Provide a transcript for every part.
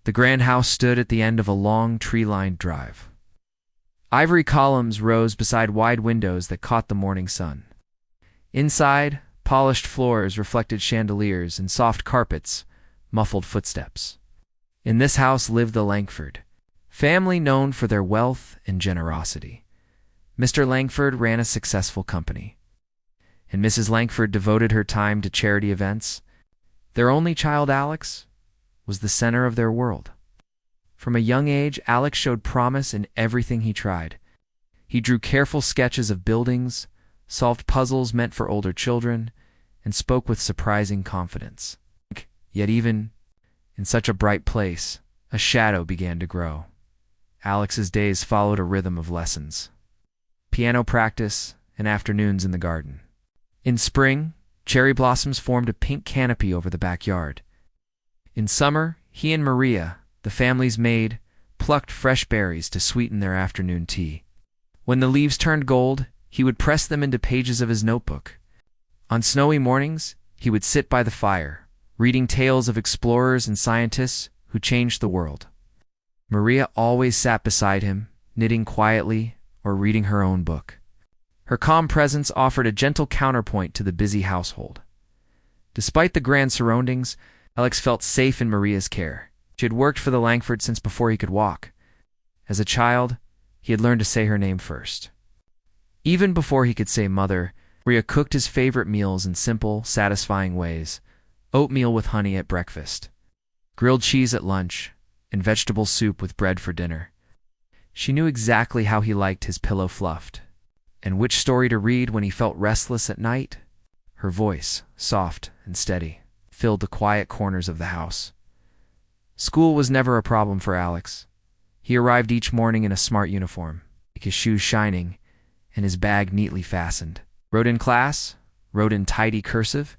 The grand house stood at the end of a long, tree-lined drive. Ivory columns rose beside wide windows that caught the morning sun. Inside, polished floors reflected chandeliers, and soft carpets muffled footsteps. In this house lived the Langford family, known for their wealth and generosity. Mr. Langford ran a successful company, and Mrs. Langford devoted her time to charity events. Their only child, Alex, was the center of their world. From a young age, Alex showed promise in everything he tried. He drew careful sketches of buildings, solved puzzles meant for older children, and spoke with surprising confidence. Yet even in such a bright place, a shadow began to grow. Alex's days followed a rhythm of lessons, piano practice, and afternoons in the garden. In spring, cherry blossoms formed a pink canopy over the backyard. In summer, he and Maria, the family's maid, plucked fresh berries to sweeten their afternoon tea. When the leaves turned gold, he would press them into pages of his notebook. On snowy mornings, he would sit by the fire, reading tales of explorers and scientists who changed the world. Maria always sat beside him, knitting quietly or reading her own book. Her calm presence offered a gentle counterpoint to the busy household. Despite the grand surroundings, Alex felt safe in Maria's care. She had worked for the Langford since before he could walk. As a child, he had learned to say her name first. Even before he could say mother, Maria cooked his favorite meals in simple, satisfying ways: oatmeal with honey at breakfast, grilled cheese at lunch, and vegetable soup with bread for dinner. She knew exactly how he liked his pillow fluffed, and which story to read when he felt restless at night. Her voice, soft and steady, filled the quiet corners of the house. School was never a problem for Alex. He arrived each morning in a smart uniform, his shoes shining, and his bag neatly fastened. Wrote in class, wrote in tidy cursive,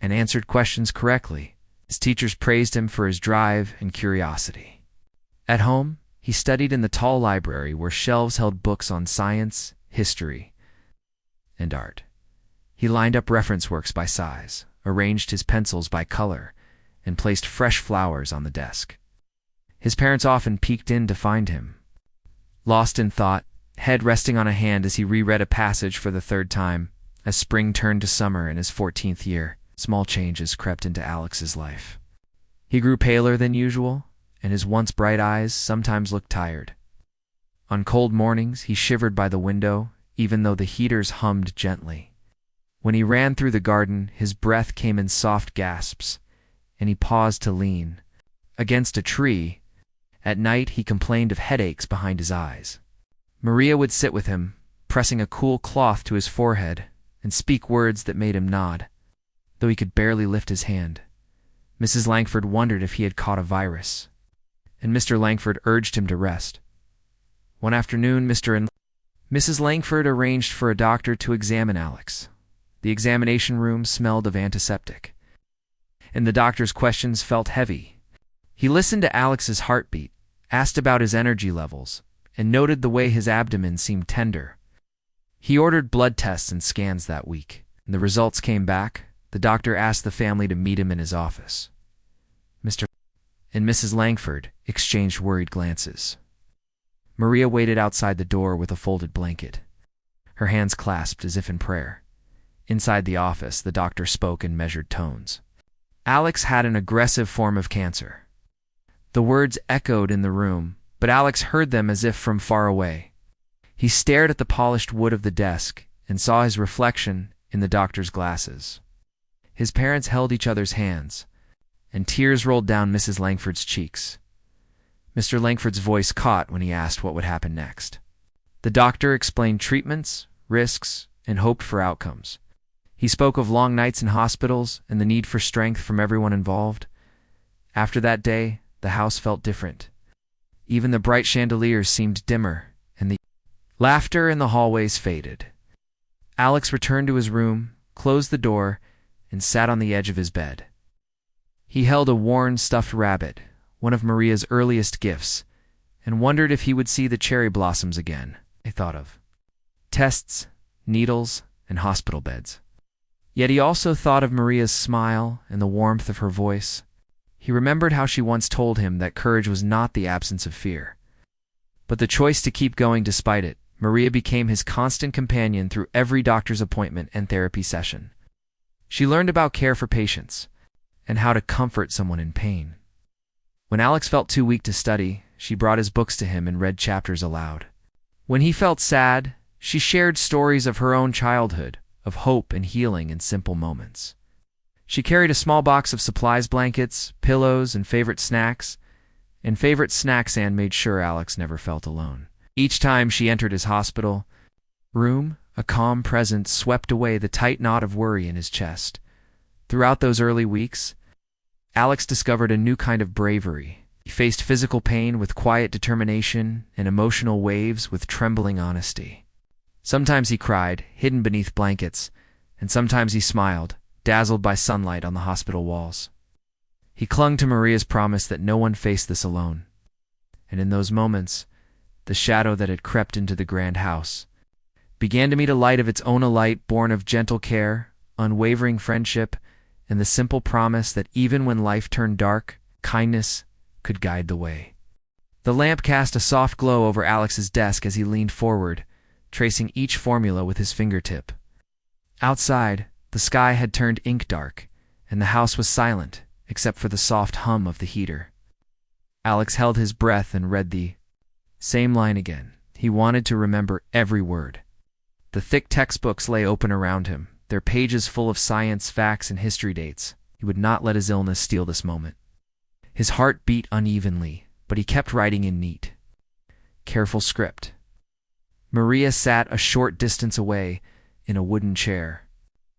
and answered questions correctly. His teachers praised him for his drive and curiosity. At home, he studied in the tall library where shelves held books on science, history, and art. He lined up reference works by size, arranged his pencils by color, and placed fresh flowers on the desk. His parents often peeked in to find him, lost in thought, head resting on a hand as he reread a passage for the third time. As spring turned to summer in his 14th year, small changes crept into Alex's life. He grew paler than usual, and his once bright eyes sometimes looked tired. On cold mornings, he shivered by the window, even though the heaters hummed gently. When he ran through the garden, his breath came in soft gasps, and he paused to lean against a tree. At night, he complained of headaches behind his eyes. Maria would sit with him, pressing a cool cloth to his forehead, and speak words that made him nod, though he could barely lift his hand. Mrs. Langford wondered if he had caught a virus, and Mr. Langford urged him to rest. One afternoon, Mr. and Mrs. Langford arranged for a doctor to examine Alex. The examination room smelled of antiseptic, and the doctor's questions felt heavy. He listened to Alex's heartbeat, asked about his energy levels, and noted the way his abdomen seemed tender. He ordered blood tests and scans that week. When the results came back, the doctor asked the family to meet him in his office. Mr. and Mrs. Langford exchanged worried glances. Maria waited outside the door with a folded blanket, her hands clasped as if in prayer. Inside the office, the doctor spoke in measured tones. Alex had an aggressive form of cancer. The words echoed in the room, but Alex heard them as if from far away. He stared at the polished wood of the desk and saw his reflection in the doctor's glasses. His parents held each other's hands, and tears rolled down Mrs. Langford's cheeks. Mr. Langford's voice caught when he asked what would happen next. The doctor explained treatments, risks, and hoped for outcomes. He spoke of long nights in hospitals and the need for strength from everyone involved. After that day, the house felt different. Even the bright chandeliers seemed dimmer, and the laughter in the hallways faded. Alex returned to his room, closed the door, and sat on the edge of his bed. He held a worn stuffed rabbit, one of Maria's earliest gifts, and wondered if he would see the cherry blossoms again. He thought of tests, needles, and hospital beds. Yet he also thought of Maria's smile and the warmth of her voice. He remembered how she once told him that courage was not the absence of fear, but the choice to keep going despite it. Maria became his constant companion through every doctor's appointment and therapy session. She learned about care for patients and how to comfort someone in pain. When Alex felt too weak to study, she brought his books to him and read chapters aloud. When he felt sad, she shared stories of her own childhood, of hope and healing in simple moments. She carried a small box of supplies, blankets, pillows, and favorite snacks and made sure Alex never felt alone. Each time she entered his hospital room, a calm presence swept away the tight knot of worry in his chest. Throughout those early weeks, Alex discovered a new kind of bravery. He faced physical pain with quiet determination and emotional waves with trembling honesty. Sometimes he cried, hidden beneath blankets, and sometimes he smiled, dazzled by sunlight on the hospital walls. He clung to Maria's promise that no one faced this alone. And in those moments, the shadow that had crept into the grand house began to meet a light of its own, a light born of gentle care, unwavering friendship, and the simple promise that even when life turned dark, kindness could guide the way. The lamp cast a soft glow over Alex's desk as he leaned forward, tracing each formula with his fingertip. Outside, the sky had turned ink dark, and the house was silent, except for the soft hum of the heater. Alex held his breath and read the same line again. He wanted to remember every word. The thick textbooks lay open around him, their pages full of science, facts, and history dates. He would not let his illness steal this moment. His heart beat unevenly, but he kept writing in neat, careful script. Maria sat a short distance away in a wooden chair.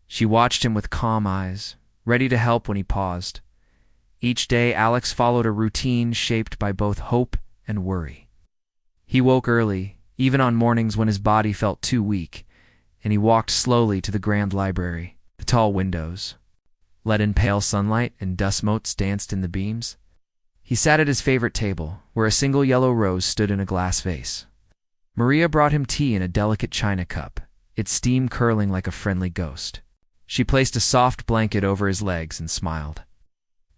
She watched him with calm eyes, ready to help when he paused. Each day, Alex followed a routine shaped by both hope and worry. He woke early, even on mornings when his body felt too weak, and he walked slowly to the grand library. The tall windows let in pale sunlight, and dust motes danced in the beams. He sat at his favorite table, where a single yellow rose stood in a glass vase. Maria brought him tea in a delicate china cup, its steam curling like a friendly ghost. She placed a soft blanket over his legs and smiled.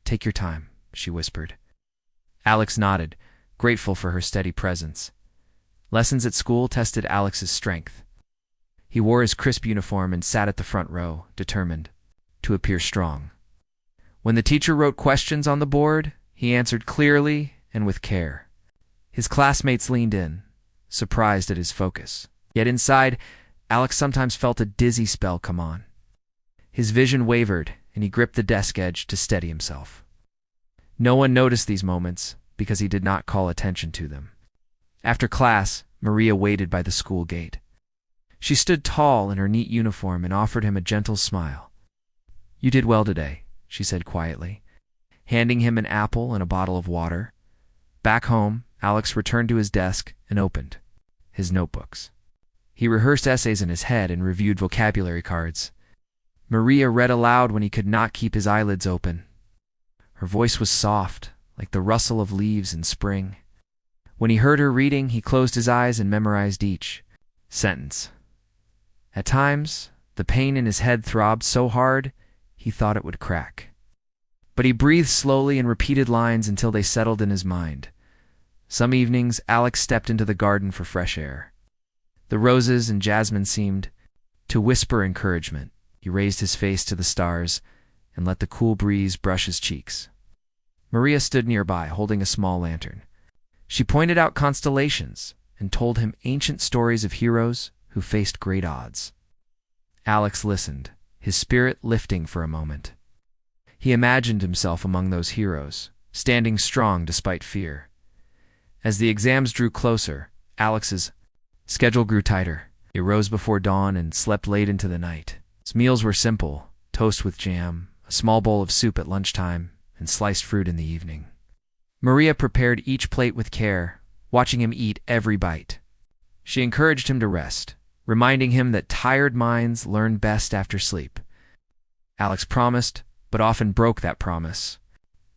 "Take your time," she whispered. Alex nodded, grateful for her steady presence. Lessons at school tested Alex's strength. He wore his crisp uniform and sat at the front row, determined to appear strong. When the teacher wrote questions on the board, he answered clearly and with care. His classmates leaned in, surprised at his focus. Yet inside, Alex sometimes felt a dizzy spell come on. His vision wavered, and he gripped the desk edge to steady himself. No one noticed these moments because he did not call attention to them. After class, Maria waited by the school gate. She stood tall in her neat uniform and offered him a gentle smile. "You did well today," she said quietly, handing him an apple and a bottle of water. Back home, Alex returned to his desk and opened his notebooks. He rehearsed essays in his head and reviewed vocabulary cards. Maria read aloud when he could not keep his eyelids open. Her voice was soft, like the rustle of leaves in spring. When he heard her reading, he closed his eyes and memorized each sentence. At times, the pain in his head throbbed so hard, he thought it would crack. But he breathed slowly and repeated lines until they settled in his mind. Some evenings, Alex stepped into the garden for fresh air. The roses and jasmine seemed to whisper encouragement. He raised his face to the stars and let the cool breeze brush his cheeks. Maria stood nearby, holding a small lantern. She pointed out constellations and told him ancient stories of heroes who faced great odds. Alex listened, his spirit lifting for a moment. He imagined himself among those heroes, standing strong despite fear. As the exams drew closer, Alex's schedule grew tighter. He rose before dawn and slept late into the night. His meals were simple: toast with jam, a small bowl of soup at lunchtime, and sliced fruit in the evening. Maria prepared each plate with care, watching him eat every bite. She encouraged him to rest, reminding him that tired minds learn best after sleep. Alex promised, but often broke that promise.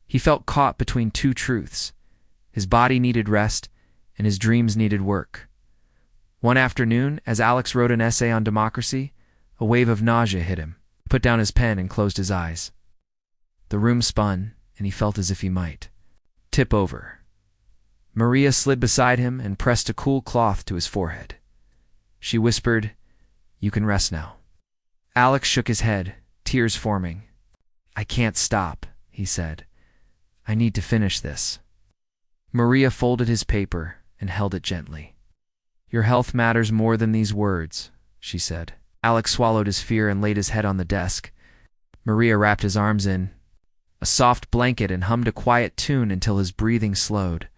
He felt caught between two truths. His body needed rest, and his dreams needed work. One afternoon, as Alex wrote an essay on democracy, a wave of nausea hit him. He put down his pen and closed his eyes. The room spun, and he felt as if he might tip over. Maria slid beside him and pressed a cool cloth to his forehead. She whispered, "You can rest now." Alex shook his head, tears forming. "I can't stop," he said. "I need to finish this." Maria folded his paper and held it gently. "Your health matters more than these words," she said. Alex swallowed his fear and laid his head on the desk. Maria wrapped his arms in a soft blanket and hummed a quiet tune until his breathing slowed.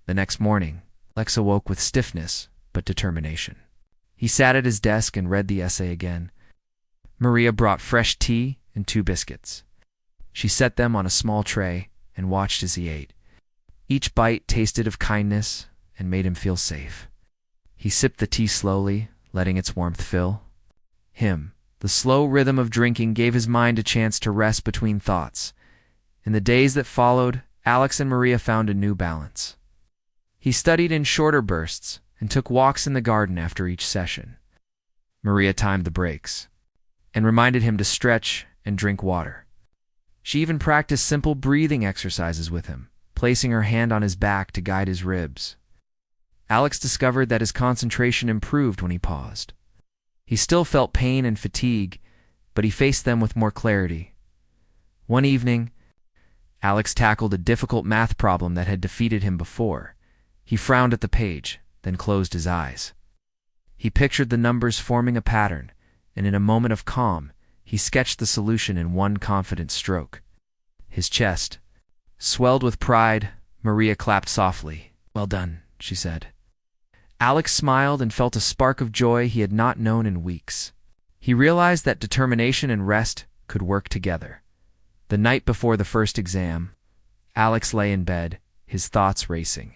The next morning, Alex awoke with stiffness but determination. He sat at his desk and read the essay again. Maria brought fresh tea and 2 biscuits. She set them on a small tray and watched as he ate. Each bite tasted of kindness and made him feel safe. He sipped the tea slowly, letting its warmth fill him. The slow rhythm of drinking gave his mind a chance to rest between thoughts. In the days that followed, Alex and Maria found a new balance. He studied in shorter bursts and took walks in the garden after each session. Maria timed the breaks and reminded him to stretch and drink water. She even practiced simple breathing exercises with him, placing her hand on his back to guide his ribs. Alex discovered that his concentration improved when he paused. He still felt pain and fatigue, but he faced them with more clarity. One evening, Alex tackled a difficult math problem that had defeated him before. He frowned at the page, then closed his eyes. He pictured the numbers forming a pattern, and in a moment of calm, he sketched the solution in one confident stroke. His chest swelled with pride. Maria clapped softly. "Well done," she said. Alex smiled and felt a spark of joy he had not known in weeks. He realized that determination and rest could work together. The night before the first exam, Alex lay in bed, his thoughts racing.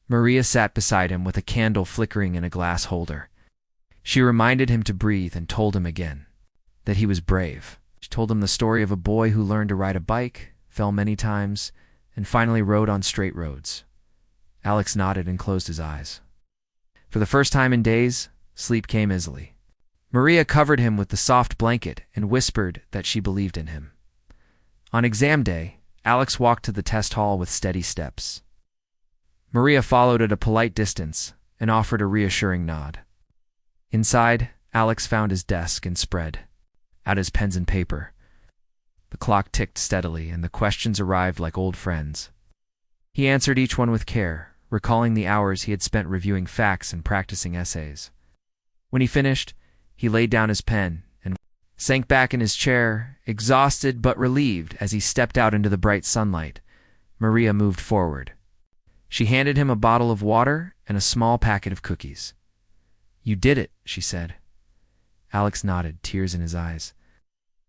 Maria sat beside him with a candle flickering in a glass holder. She reminded him to breathe and told him again that he was brave. She told him the story of a boy who learned to ride a bike, fell many times, and finally rode on straight roads. Alex nodded and closed his eyes. For the first time in days, sleep came easily. Maria covered him with the soft blanket and whispered that she believed in him. On exam day, Alex walked to the test hall with steady steps. Maria followed at a polite distance and offered a reassuring nod. Inside, Alex found his desk and spread out his pens and paper. The clock ticked steadily and the questions arrived like old friends. He answered each one with care, recalling the hours he had spent reviewing facts and practicing essays. When he finished, he laid down his pen and sank back in his chair, exhausted but relieved as he stepped out into the bright sunlight. Maria moved forward. She handed him a bottle of water and a small packet of cookies. "You did it," she said. Alex nodded, tears in his eyes.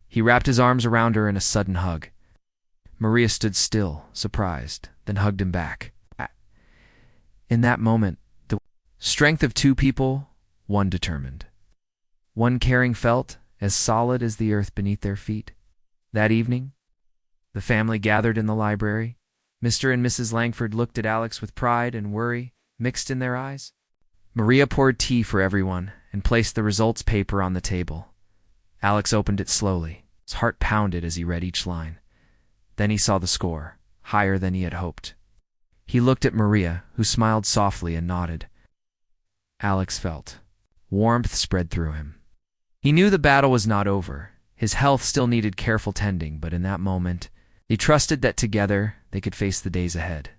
He wrapped his arms around her in a sudden hug. Maria stood still, surprised, then hugged him back. In that moment, the strength of 2 people, one determined. One caring felt as solid as the earth beneath their feet. That evening, the family gathered in the library. Mr. and Mrs. Langford looked at Alex with pride and worry mixed in their eyes. Maria poured tea for everyone and placed the results paper on the table. Alex opened it slowly. His heart pounded as he read each line. Then he saw the score, higher than he had hoped. He looked at Maria, who smiled softly and nodded. Alex felt warmth spread through him. He knew the battle was not over. His health still needed careful tending, but in that moment, he trusted that together they could face the days ahead.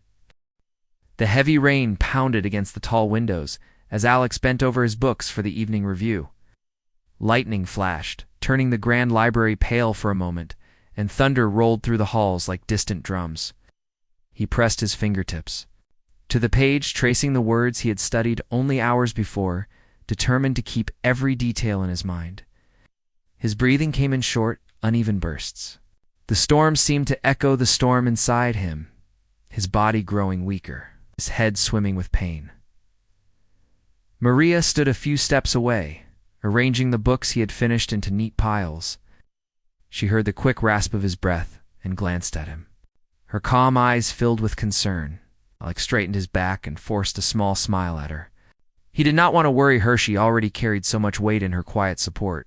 The heavy rain pounded against the tall windows as Alex bent over his books for the evening review. Lightning flashed, turning the grand library pale for a moment, and thunder rolled through the halls like distant drums. He pressed his fingertips to the page, tracing the words he had studied only hours before, determined to keep every detail in his mind. His breathing came in short, uneven bursts. The storm seemed to echo the storm inside him, his body growing weaker, his head swimming with pain. Maria stood a few steps away, arranging the books he had finished into neat piles. She heard the quick rasp of his breath and glanced at him. Her calm eyes filled with concern. Alex straightened his back and forced a small smile at her. He did not want to worry her. She already carried so much weight in her quiet support.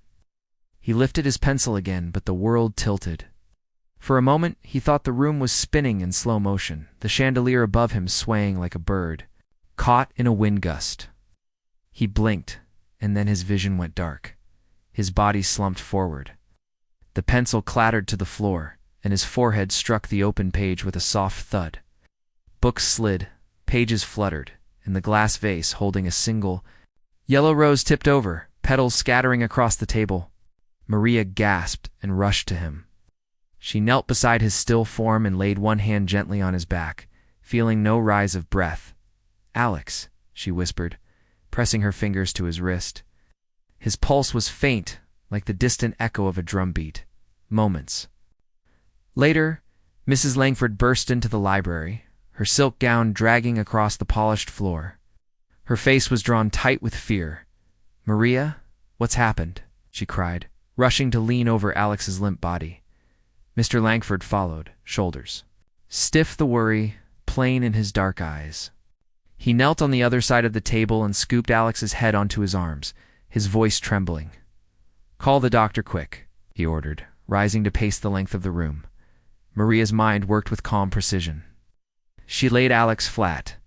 He lifted his pencil again, but the world tilted. For a moment, he thought the room was spinning in slow motion, the chandelier above him swaying like a bird, caught in a wind gust. He blinked, and then his vision went dark. His body slumped forward. The pencil clattered to the floor, and his forehead struck the open page with a soft thud. Books slid, pages fluttered, and the glass vase holding a single yellow rose tipped over, petals scattering across the table. Maria gasped and rushed to him. She knelt beside his still form and laid one hand gently on his back, feeling no rise of breath. "Alex," she whispered, pressing her fingers to his wrist. His pulse was faint, like the distant echo of a drumbeat. Moments later, Mrs. Langford burst into the library, her silk gown dragging across the polished floor. Her face was drawn tight with fear. "Maria, what's happened?" she cried, rushing to lean over Alex's limp body. Mr. Langford followed, shoulders stiff, the worry plain in his dark eyes. He knelt on the other side of the table and scooped Alex's head onto his arms, his voice trembling. "Call the doctor quick," he ordered, rising to pace the length of the room. Maria's mind worked with calm precision. She laid Alex flat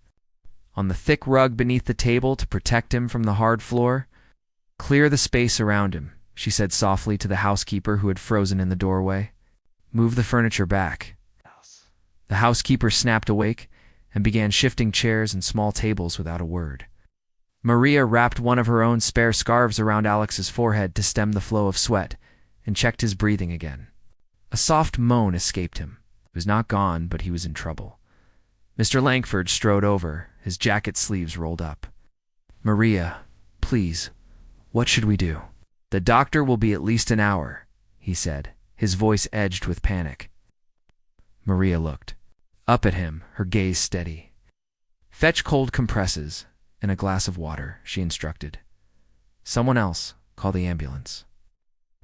on the thick rug beneath the table to protect him from the hard floor. "Clear the space around him," she said softly to the housekeeper who had frozen in the doorway. "Move the furniture back." The housekeeper snapped awake and began shifting chairs and small tables without a word. Maria wrapped one of her own spare scarves around Alex's forehead to stem the flow of sweat and checked his breathing again. A soft moan escaped him. It was not gone, but he was in trouble. Mr. Langford strode over, his jacket sleeves rolled up. "Maria, please, what should we do?" "The doctor will be at least an hour," he said, his voice edged with panic. Maria looked up at him, her gaze steady. "Fetch cold compresses and a glass of water," she instructed. "Someone else, call the ambulance.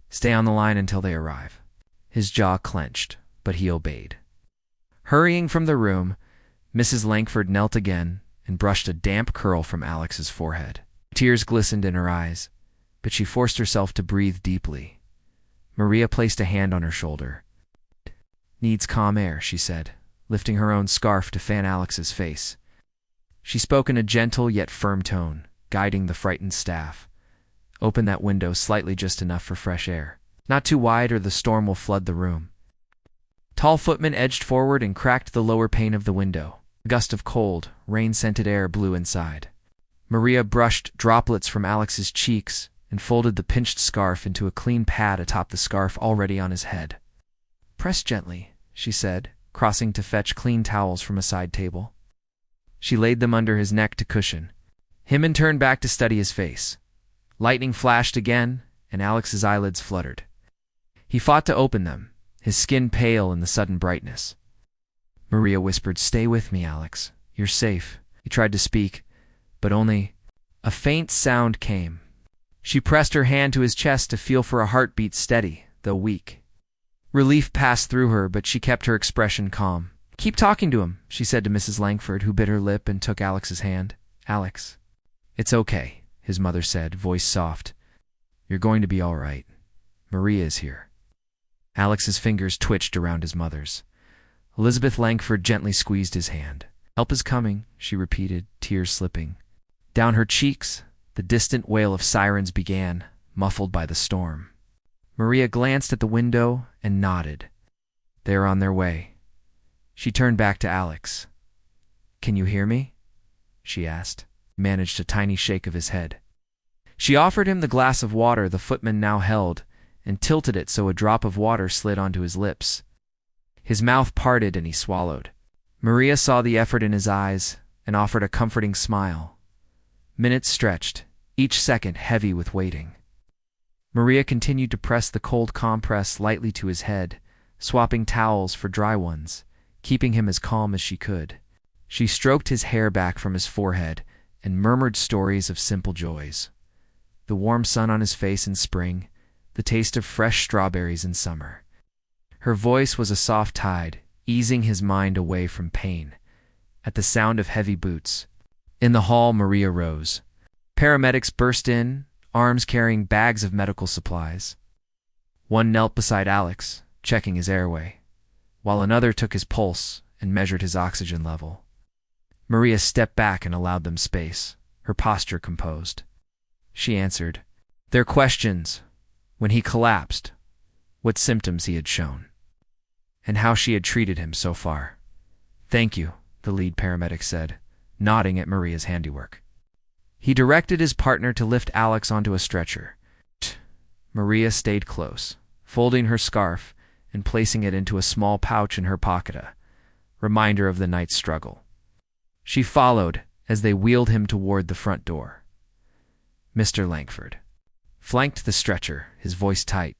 Stay on the line until they arrive." His jaw clenched, but he obeyed. Hurrying from the room, Mrs. Langford knelt again and brushed a damp curl from Alex's forehead. Tears glistened in her eyes, but she forced herself to breathe deeply. Maria placed a hand on her shoulder. "Needs calm air," she said, lifting her own scarf to fan Alex's face. She spoke in a gentle yet firm tone, guiding the frightened staff. "Open that window slightly, just enough for fresh air. Not too wide or the storm will flood the room." Tall footmen edged forward and cracked the lower pane of the window. A gust of cold, rain-scented air blew inside. Maria brushed droplets from Alex's cheeks and folded the pinched scarf into a clean pad atop the scarf already on his head. "Press gently," she said, crossing to fetch clean towels from a side table. She laid them under his neck to cushion. Him turned back to study his face. Lightning flashed again, and Alex's eyelids fluttered. He fought to open them, his skin pale in the sudden brightness. Maria whispered, "Stay with me, Alex. You're safe." He tried to speak, but only a faint sound came. She pressed her hand to his chest to feel for a heartbeat steady, though weak. Relief passed through her, but she kept her expression calm. "Keep talking to him," she said to Mrs. Langford, who bit her lip and took Alex's hand. "Alex." "It's okay," his mother said, voice soft. "You're going to be all right. Maria is here." Alex's fingers twitched around his mother's. Elizabeth Langford gently squeezed his hand. "Help is coming," she repeated, tears slipping. Down her cheeks, the distant wail of sirens began, muffled by the storm. Maria glanced at the window and nodded. "They are on their way." She turned back to Alex. "Can you hear me?" she asked, managed a tiny shake of his head. She offered him the glass of water the footman now held and tilted it so a drop of water slid onto his lips. His mouth parted and he swallowed. Maria saw the effort in his eyes and offered a comforting smile. Minutes stretched, each second heavy with waiting. Maria continued to press the cold compress lightly to his head, swapping towels for dry ones, keeping him as calm as she could. She stroked his hair back from his forehead and murmured stories of simple joys. The warm sun on his face in spring, the taste of fresh strawberries in summer. Her voice was a soft tide, easing his mind away from pain. At the sound of heavy boots, in the hall, Maria rose. Paramedics burst in, arms carrying bags of medical supplies. One knelt beside Alex, checking his airway. while another took his pulse and measured his oxygen level. Maria stepped back and allowed them space, her posture composed. She answered their questions: when he collapsed, what symptoms he had shown, and how she had treated him so far. "Thank you," the lead paramedic said, nodding at Maria's handiwork. He directed his partner to lift Alex onto a stretcher. Maria stayed close, folding her scarf and placing it into a small pouch in her pocket, a reminder of the night's struggle. She followed as they wheeled him toward the front door. Mr. Langford flanked the stretcher, his voice tight.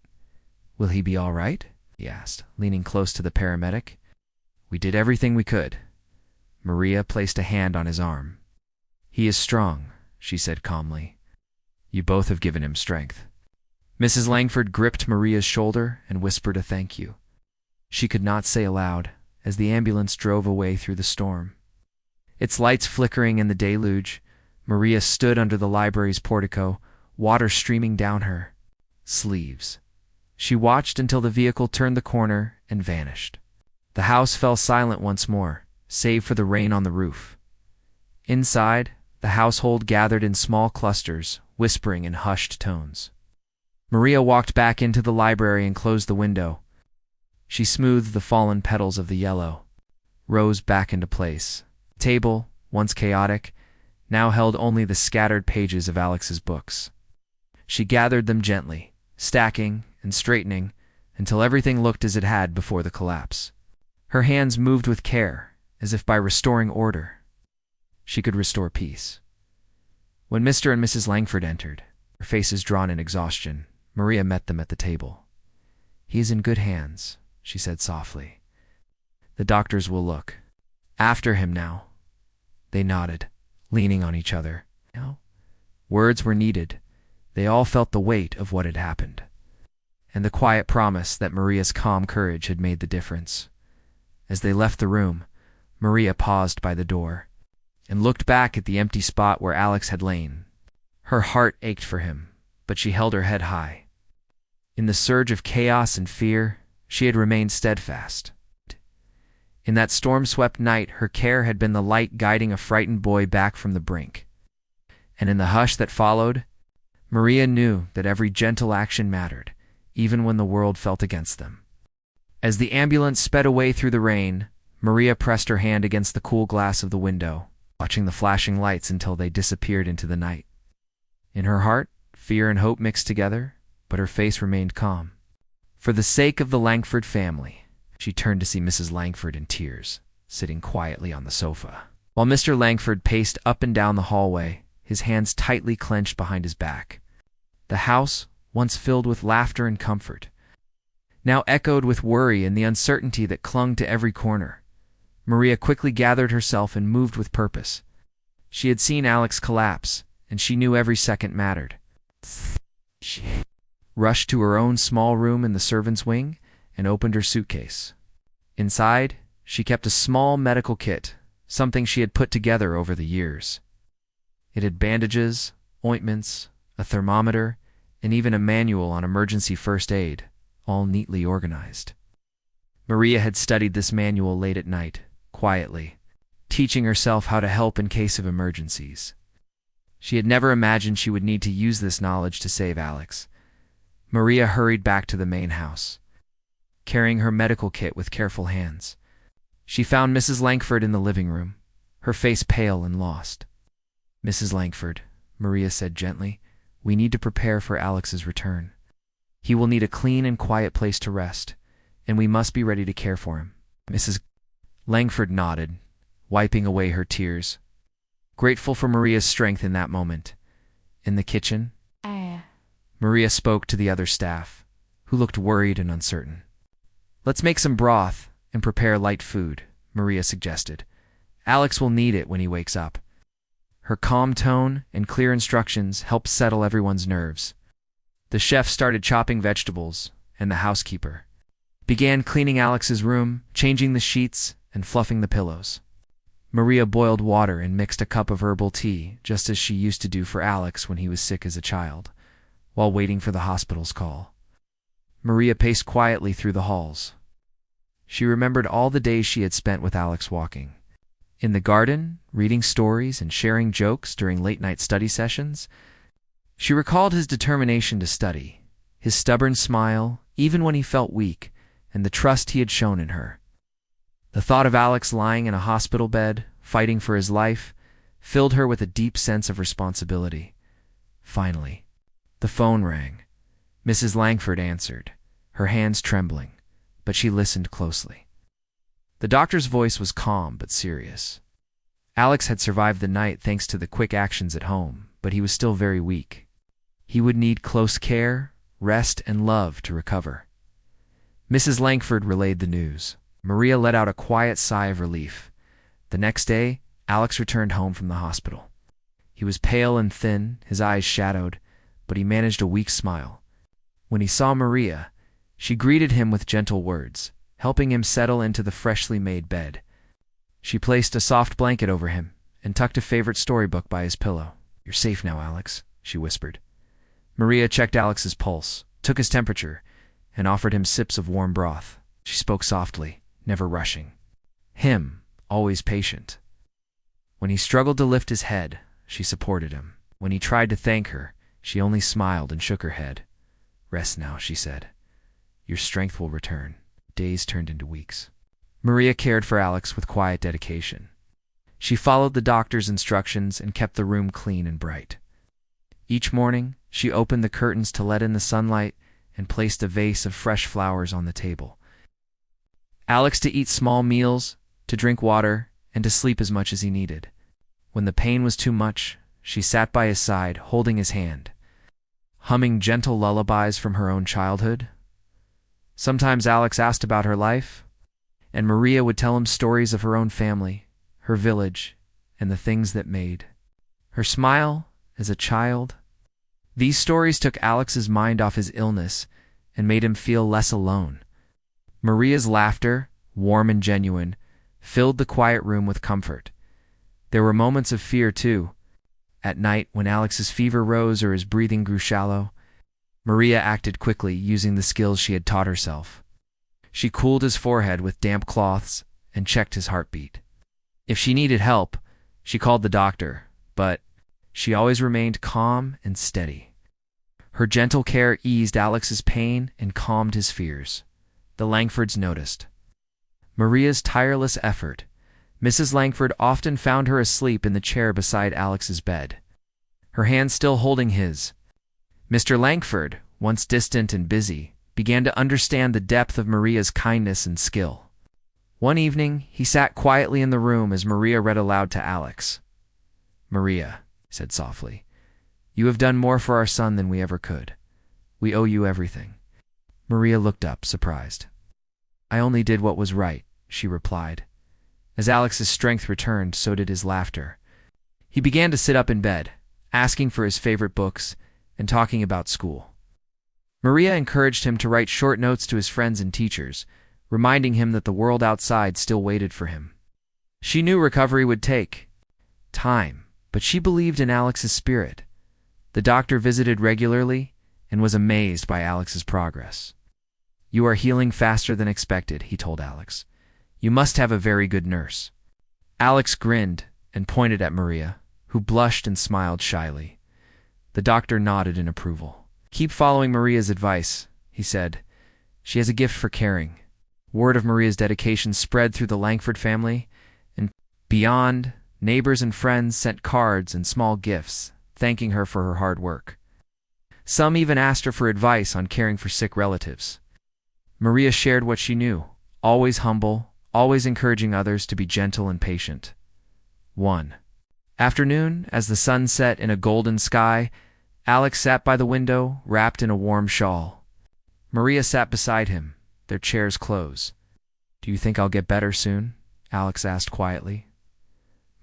"Will he be all right?" he asked, leaning close to the paramedic. "We did everything we could." Maria placed a hand on his arm. "He is strong," she said calmly. "You both have given him strength." Mrs. Langford gripped Maria's shoulder and whispered a thank you. She could not say aloud as the ambulance drove away through the storm. Its lights flickering in the deluge, Maria stood under the library's portico, water streaming down her sleeves. She watched until the vehicle turned the corner and vanished. The house fell silent once more, save for the rain on the roof. Inside, the household gathered in small clusters, whispering in hushed tones. Maria walked back into the library and closed the window. She smoothed the fallen petals of the yellow rose back into place. The table, once chaotic, now held only the scattered pages of Alex's books. She gathered them gently, stacking and straightening until everything looked as it had before the collapse. Her hands moved with care, as if by restoring order, she could restore peace. When Mr. and Mrs. Langford entered, their faces drawn in exhaustion, Maria met them at the table. "He is in good hands," she said softly. "The doctors will look after him now." They nodded, leaning on each other. No words were needed. They all felt the weight of what had happened, and the quiet promise that Maria's calm courage had made the difference. As they left the room, Maria paused by the door and looked back at the empty spot where Alex had lain. Her heart ached for him, but she held her head high. In the surge of chaos and fear, she had remained steadfast. In that storm-swept night, her care had been the light guiding a frightened boy back from the brink. And in the hush that followed, Maria knew that every gentle action mattered, even when the world felt against them. As the ambulance sped away through the rain, Maria pressed her hand against the cool glass of the window, watching the flashing lights until they disappeared into the night. In her heart, fear and hope mixed together, but her face remained calm. For the sake of the Langford family, she turned to see Mrs. Langford in tears, sitting quietly on the sofa, while Mr. Langford paced up and down the hallway, his hands tightly clenched behind his back. The house, once filled with laughter and comfort, now echoed with worry and the uncertainty that clung to every corner. Maria quickly gathered herself and moved with purpose. She had seen Alex collapse, and she knew every second mattered. She rushed to her own small room in the servants' wing and opened her suitcase. Inside, she kept a small medical kit, something she had put together over the years. It had bandages, ointments, a thermometer, and even a manual on emergency first aid, all neatly organized. Maria had studied this manual late at night, quietly, teaching herself how to help in case of emergencies. She had never imagined she would need to use this knowledge to save Alex. Maria hurried back to the main house, carrying her medical kit with careful hands. She found Mrs. Langford in the living room, her face pale and lost. "Mrs. Langford," Maria said gently, "we need to prepare for Alex's return. He will need a clean and quiet place to rest, and we must be ready to care for him." Mrs. Langford nodded, wiping away her tears, grateful for Maria's strength in that moment. In the kitchen, Maria spoke to the other staff, who looked worried and uncertain. "Let's make some broth and prepare light food," Maria suggested. "Alex will need it when he wakes up." Her calm tone and clear instructions helped settle everyone's nerves. The chef started chopping vegetables, and the housekeeper began cleaning Alex's room, changing the sheets, and fluffing the pillows. Maria boiled water and mixed a cup of herbal tea, just as she used to do for Alex when he was sick as a child, while waiting for the hospital's call. Maria paced quietly through the halls. She remembered all the days she had spent with Alex walking in the garden, reading stories and sharing jokes during late-night study sessions. She recalled his determination to study, his stubborn smile, even when he felt weak, and the trust he had shown in her. The thought of Alex lying in a hospital bed, fighting for his life, filled her with a deep sense of responsibility. Finally, the phone rang. Mrs. Langford answered, her hands trembling, but she listened closely. The doctor's voice was calm but serious. Alex had survived the night thanks to the quick actions at home, but he was still very weak. He would need close care, rest, and love to recover. Mrs. Langford relayed the news. Maria let out a quiet sigh of relief. The next day, Alex returned home from the hospital. He was pale and thin, his eyes shadowed, but he managed a weak smile. When he saw Maria, she greeted him with gentle words, helping him settle into the freshly made bed. She placed a soft blanket over him and tucked a favorite storybook by his pillow. "You're safe now, Alex," she whispered. Maria checked Alex's pulse, took his temperature, and offered him sips of warm broth. She spoke softly, never rushing. Him, always patient. When he struggled to lift his head, she supported him. When he tried to thank her, she only smiled and shook her head. "Rest now," she said. "Your strength will return." Days turned into weeks. Maria cared for Alex with quiet dedication. She followed the doctor's instructions and kept the room clean and bright. Each morning, she opened the curtains to let in the sunlight and placed a vase of fresh flowers on the table. Alex to eat small meals, to drink water, and to sleep as much as he needed. When the pain was too much, she sat by his side, holding his hand, humming gentle lullabies from her own childhood. Sometimes Alex asked about her life, and Maria would tell him stories of her own family, her village, and the things that made her smile as a child. These stories took Alex's mind off his illness and made him feel less alone. Maria's laughter, warm and genuine, filled the quiet room with comfort. There were moments of fear, too. At night, when Alex's fever rose or his breathing grew shallow, Maria acted quickly, using the skills she had taught herself. She cooled his forehead with damp cloths and checked his heartbeat. If she needed help, she called the doctor, but she always remained calm and steady. Her gentle care eased Alex's pain and calmed his fears. The Langfords noticed Maria's tireless effort. Mrs. Langford often found her asleep in the chair beside Alex's bed, her hand still holding his. Mr. Langford, once distant and busy, began to understand the depth of Maria's kindness and skill. One evening, he sat quietly in the room as Maria read aloud to Alex. "Maria," he said softly, "you have done more for our son than we ever could. We owe you everything." Maria looked up, surprised. "I only did what was right," she replied. As Alex's strength returned, so did his laughter. He began to sit up in bed, asking for his favorite books and talking about school. Maria encouraged him to write short notes to his friends and teachers, reminding him that the world outside still waited for him. She knew recovery would take time, but she believed in Alex's spirit. The doctor visited regularly and was amazed by Alex's progress. "You are healing faster than expected," he told Alex. "You must have a very good nurse." Alex grinned and pointed at Maria, who blushed and smiled shyly. The doctor nodded in approval. "Keep following Maria's advice," he said. "She has a gift for caring." Word of Maria's dedication spread through the Langford family, and beyond, neighbors and friends sent cards and small gifts, thanking her for her hard work. Some even asked her for advice on caring for sick relatives. Maria shared what she knew, always humble, always encouraging others to be gentle and patient. One afternoon, as the sun set in a golden sky, Alex sat by the window, wrapped in a warm shawl. Maria sat beside him, their chairs close. "Do you think I'll get better soon?" Alex asked quietly.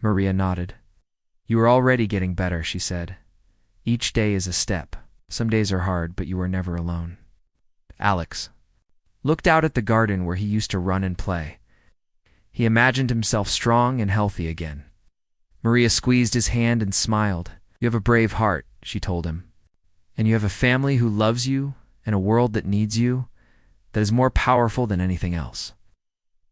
Maria nodded. "You are already getting better," she said. "Each day is a step. Some days are hard, but you are never alone." Alex looked out at the garden where he used to run and play. He imagined himself strong and healthy again. Maria squeezed his hand and smiled. "You have a brave heart," she told him. "And you have a family who loves you and a world that needs you, that is more powerful than anything else."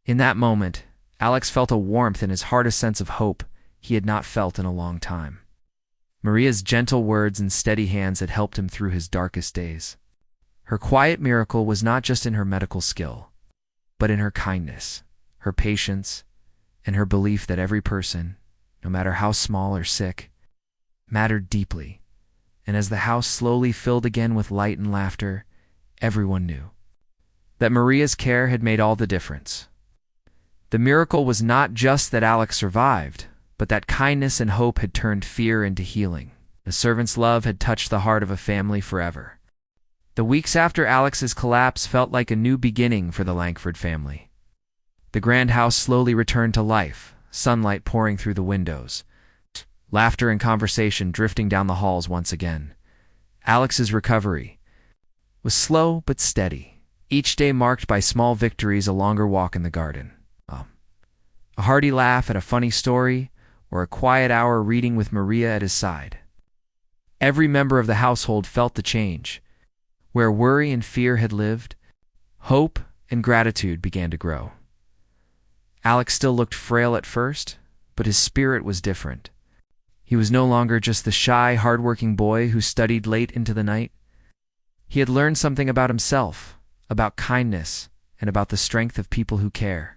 In that moment, Alex felt a warmth in his heart, a sense of hope he had not felt in a long time. Maria's gentle words and steady hands had helped him through his darkest days. Her quiet miracle was not just in her medical skill, but in her kindness, her patience, and her belief that every person, no matter how small or sick, mattered deeply. And as the house slowly filled again with light and laughter, everyone knew that Maria's care had made all the difference. The miracle was not just that Alex survived, but that kindness and hope had turned fear into healing. The servant's love had touched the heart of a family forever. The weeks after Alex's collapse felt like a new beginning for the Langford family. The grand house slowly returned to life, sunlight pouring through the windows, laughter and conversation drifting down the halls once again. Alex's recovery was slow but steady, each day marked by small victories, a longer walk in the garden, a hearty laugh at a funny story, or a quiet hour reading with Maria at his side. Every member of the household felt the change. Where worry and fear had lived, hope and gratitude began to grow. Alex still looked frail at first, but his spirit was different. He was no longer just the shy, hard-working boy who studied late into the night. He had learned something about himself, about kindness, and about the strength of people who care.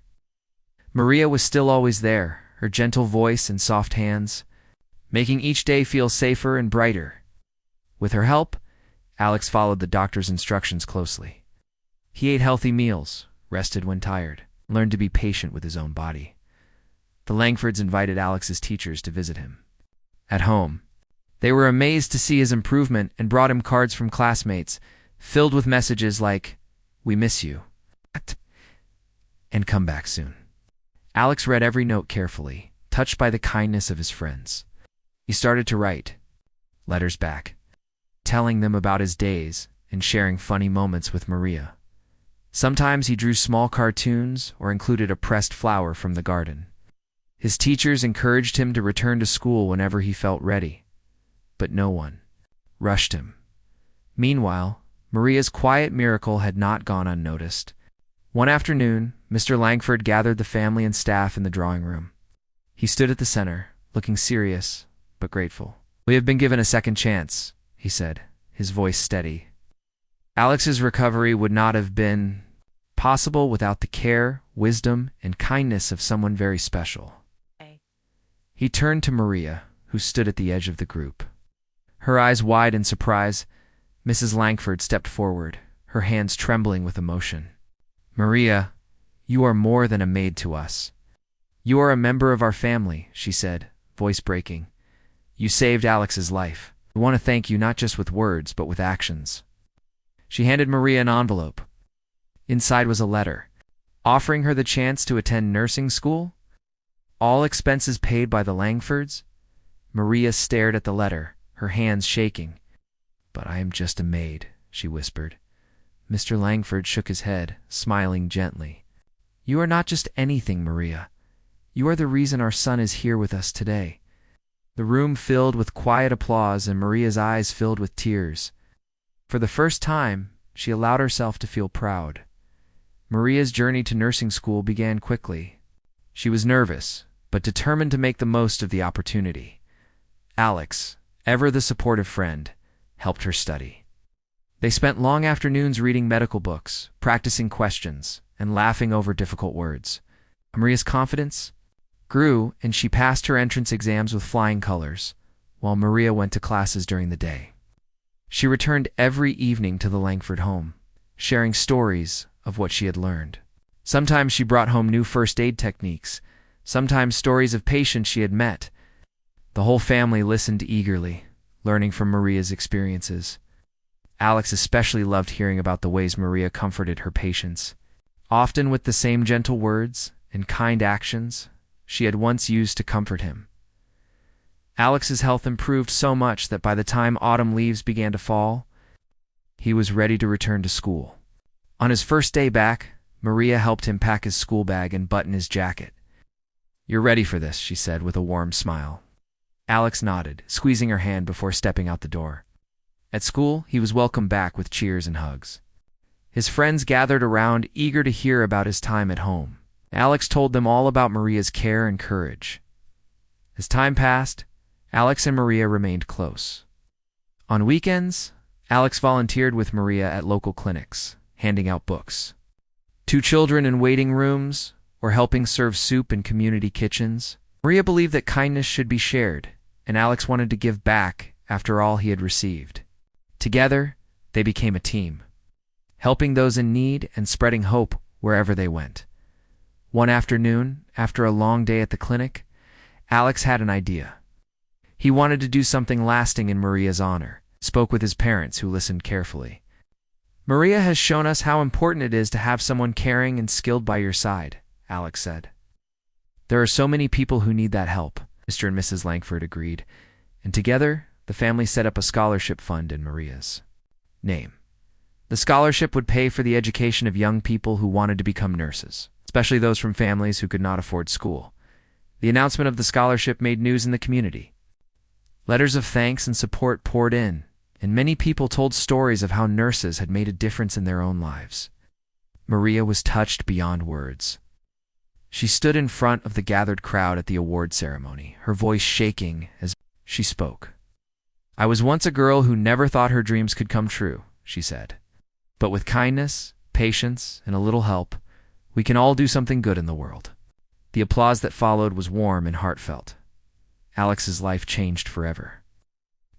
Maria was still always there, her gentle voice and soft hands, making each day feel safer and brighter. With her help, Alex followed the doctor's instructions closely. He ate healthy meals, rested when tired, learned to be patient with his own body. The Langfords invited Alex's teachers to visit him. At home, they were amazed to see his improvement and brought him cards from classmates, filled with messages like, "We miss you," and "Come back soon." Alex read every note carefully, touched by the kindness of his friends. He started to write letters back, telling them about his days and sharing funny moments with Maria. Sometimes he drew small cartoons or included a pressed flower from the garden. His teachers encouraged him to return to school whenever he felt ready, but no one rushed him. Meanwhile, Maria's quiet miracle had not gone unnoticed. One afternoon, Mr. Langford gathered the family and staff in the drawing room. He stood at the center, looking serious but grateful. "We have been given a second chance," he said, his voice steady. Alex's recovery would not have been possible without the care, wisdom, and kindness of someone very special. He turned to Maria, who stood at the edge of the group. Her eyes wide in surprise, Mrs. Langford stepped forward, her hands trembling with emotion. "Maria, you are more than a maid to us. You are a member of our family," she said, voice breaking. "You saved Alex's life. We want to thank you not just with words, but with actions." She handed Maria an envelope. Inside was a letter, offering her the chance to attend nursing school, all expenses paid by the Langfords. Maria stared at the letter, her hands shaking. "But I am just a maid," she whispered. Mr. Langford shook his head, smiling gently. "You are not just anything, Maria. You are the reason our son is here with us today." The room filled with quiet applause and Maria's eyes filled with tears. For the first time, she allowed herself to feel proud. Maria's journey to nursing school began quickly. She was nervous, but determined to make the most of the opportunity. Alex, ever the supportive friend, helped her study. They spent long afternoons reading medical books, practicing questions, and laughing over difficult words. Maria's confidence grew, and she passed her entrance exams with flying colors, while Maria went to classes during the day. She returned every evening to the Langford home, sharing stories of what she had learned. Sometimes she brought home new first aid techniques, sometimes stories of patients she had met. The whole family listened eagerly, learning from Maria's experiences. Alex especially loved hearing about the ways Maria comforted her patients, often with the same gentle words and kind actions she had once used to comfort him. Alex's health improved so much that by the time autumn leaves began to fall, he was ready to return to school. On his first day back, Maria helped him pack his school bag and button his jacket. "You're ready for this," she said with a warm smile. Alex nodded, squeezing her hand before stepping out the door. At school, he was welcomed back with cheers and hugs. His friends gathered around, eager to hear about his time at home. Alex told them all about Maria's care and courage. As time passed, Alex and Maria remained close. On weekends, Alex volunteered with Maria at local clinics, handing out books. To children in waiting rooms or helping serve soup in community kitchens, Maria believed that kindness should be shared, and Alex wanted to give back after all he had received. Together, they became a team, helping those in need and spreading hope wherever they went. One afternoon, after a long day at the clinic, Alex had an idea. He wanted to do something lasting in Maria's honor, spoke with his parents who listened carefully. "Maria has shown us how important it is to have someone caring and skilled by your side," Alex said. "There are so many people who need that help," Mr. and Mrs. Langford agreed, and together the family set up a scholarship fund in Maria's name. The scholarship would pay for the education of young people who wanted to become nurses, especially those from families who could not afford school. The announcement of the scholarship made news in the community. Letters of thanks and support poured in, and many people told stories of how nurses had made a difference in their own lives. Maria was touched beyond words. She stood in front of the gathered crowd at the award ceremony, her voice shaking as she spoke. "I was once a girl who never thought her dreams could come true," she said. "But with kindness, patience, and a little help, we can all do something good in the world." The applause that followed was warm and heartfelt. Alex's life changed forever.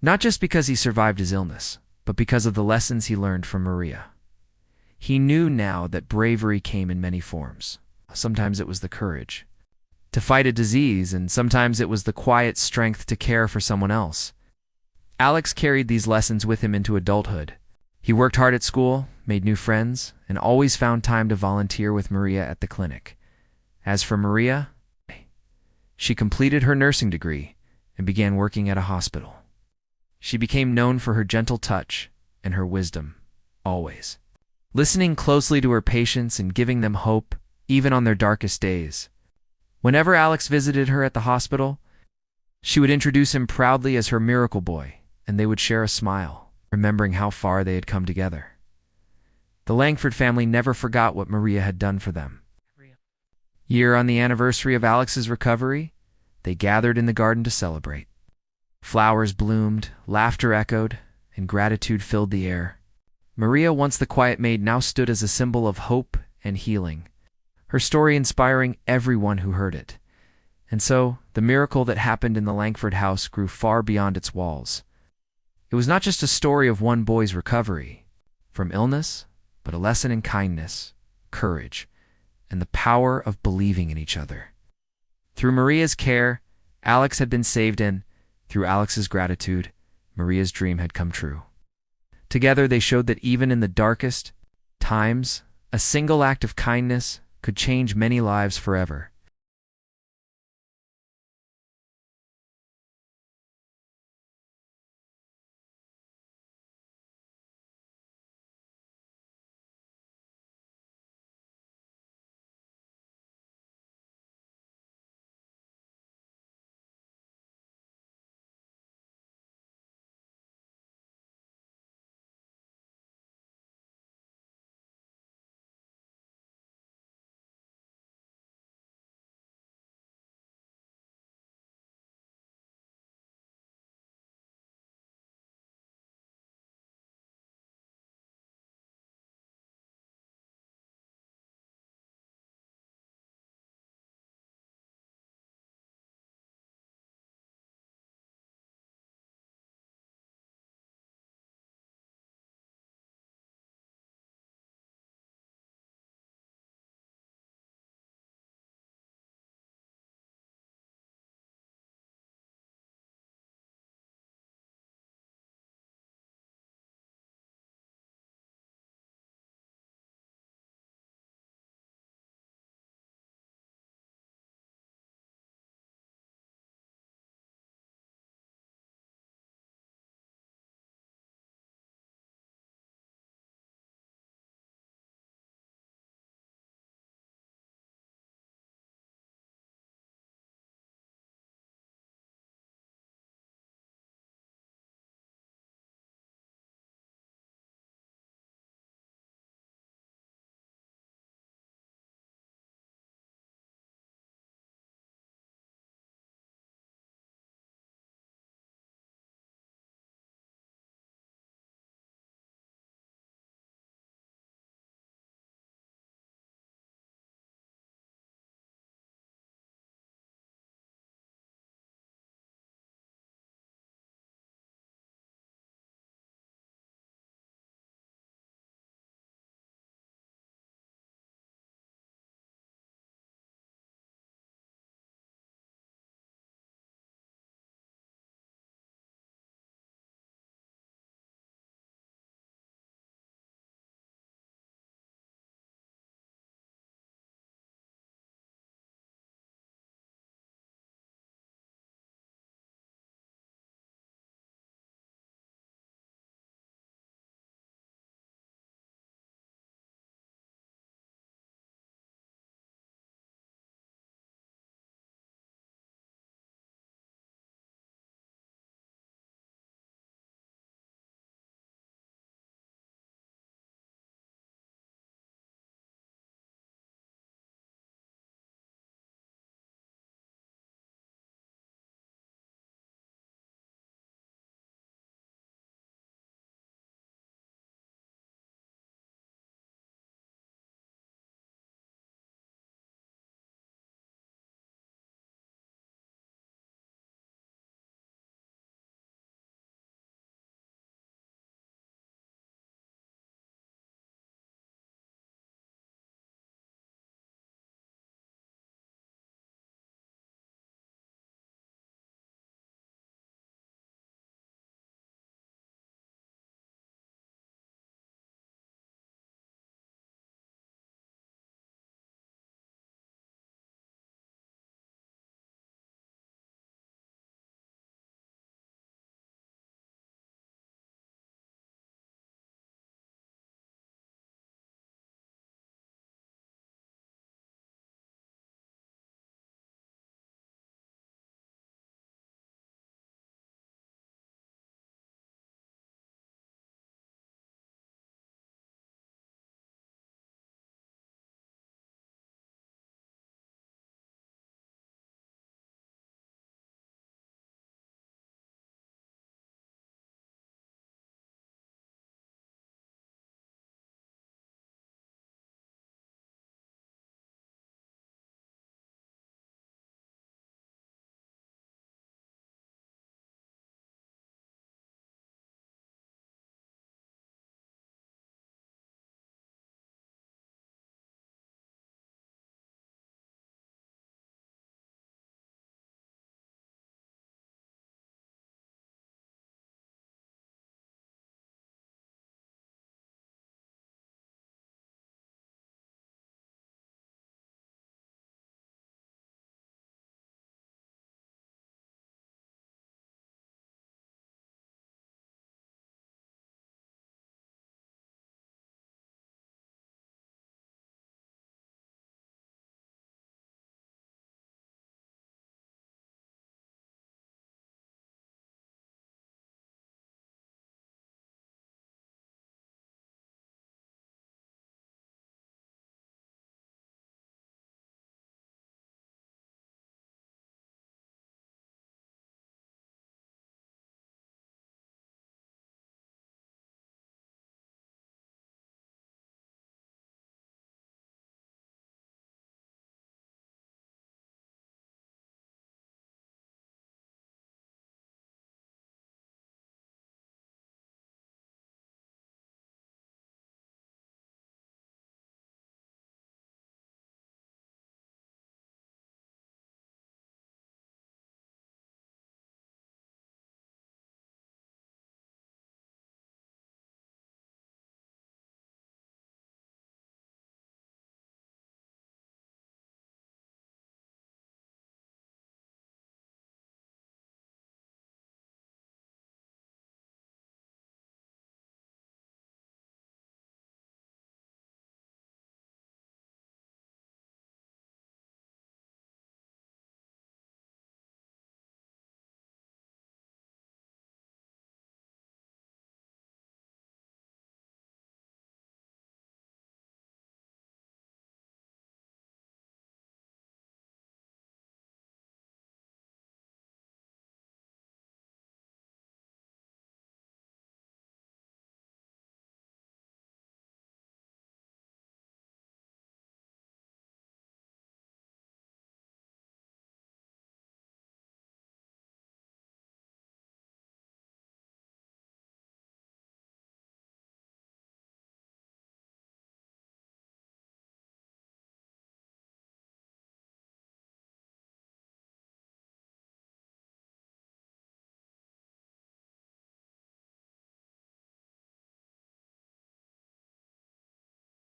Not just because he survived his illness, but because of the lessons he learned from Maria. He knew now that bravery came in many forms. Sometimes it was the courage to fight a disease, and sometimes it was the quiet strength to care for someone else. Alex carried these lessons with him into adulthood. He worked hard at school, made new friends, and always found time to volunteer with Maria at the clinic. As for Maria, she completed her nursing degree and began working at a hospital. She became known for her gentle touch and her wisdom, always listening closely to her patients and giving them hope, even on their darkest days. Whenever Alex visited her at the hospital, she would introduce him proudly as her miracle boy, and they would share a smile, remembering how far they had come together. The Langford family never forgot what Maria had done for them. Year on the anniversary of Alex's recovery, they gathered in the garden to celebrate. Flowers bloomed, laughter echoed, and gratitude filled the air. Maria, once the quiet maid, now stood as a symbol of hope and healing, her story inspiring everyone who heard it. And so, the miracle that happened in the Langford house grew far beyond its walls. It was not just a story of one boy's recovery from illness, but a lesson in kindness, courage, and the power of believing in each other. Through Maria's care, Alex had been saved, and through Alex's gratitude, Maria's dream had come true. Together they showed that even in the darkest times, a single act of kindness could change many lives forever.